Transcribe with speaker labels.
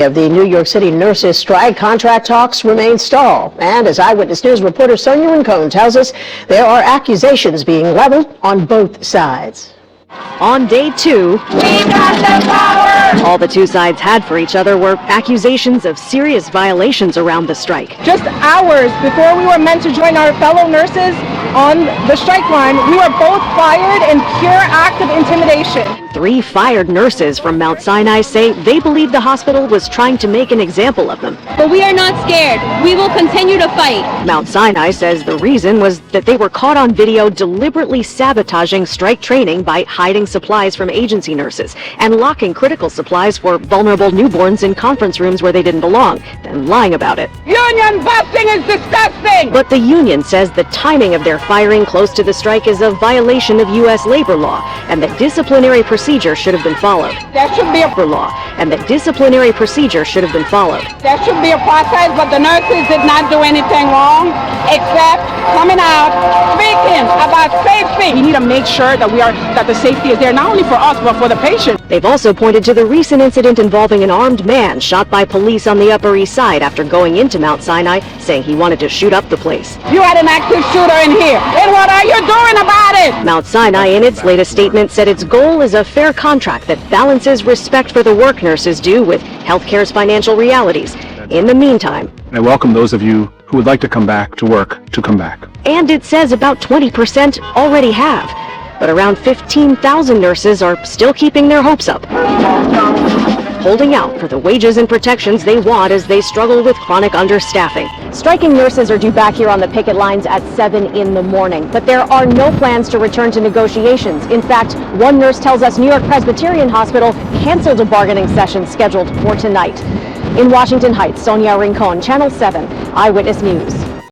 Speaker 1: Of the New York City nurses' strike, contract talks remain stalled. And as Eyewitness News reporter Sonia Rincon tells us, there are accusations being leveled on both sides.
Speaker 2: On day 2, we got the power! All the two sides had for each other were accusations of serious violations around the strike.
Speaker 3: Just hours before we were meant to join our fellow nurses on the strike line, we were both fired in pure act of intimidation.
Speaker 2: 3 fired nurses from Mount Sinai say they believe the hospital was trying to make an example of them.
Speaker 4: But we are not scared. We will continue to fight.
Speaker 2: Mount Sinai says the reason was that they were caught on video deliberately sabotaging strike training by hiding supplies from agency nurses and locking critical supplies for vulnerable newborns in conference rooms where they didn't belong, then lying about it.
Speaker 3: Union busting is disgusting!
Speaker 2: But the union says the timing of their firing close to the strike is a violation of U.S. labor law and that disciplinary procedure should have been followed.
Speaker 3: There should be a
Speaker 2: law, and that disciplinary procedure should have been followed.
Speaker 3: There should be a process, but the nurses did not do anything wrong except coming out speaking about safety. We need to make sure that the safety is there, not only for us but for the patient.
Speaker 2: They've also pointed to the recent incident involving an armed man shot by police on the Upper East Side after going into Mount Sinai, saying he wanted to shoot up the place.
Speaker 3: You had an active shooter in here, and what are you doing about it?
Speaker 2: Mount Sinai, in its latest statement, said its goal is a fair contract that balances respect for the work nurses do with healthcare's financial realities. In the meantime,
Speaker 5: I welcome those of you who would like to come back to work to come back.
Speaker 2: And it says about 20% already have, but around 15,000 nurses are still keeping their hopes up, holding out for the wages and protections they want as they struggle with chronic understaffing. Striking nurses are due back here on the picket lines at 7 in the morning, but there are no plans to return to negotiations. In fact, one nurse tells us New York Presbyterian Hospital canceled a bargaining session scheduled for tonight. In Washington Heights, Sonia Rincon, Channel 7, Eyewitness News.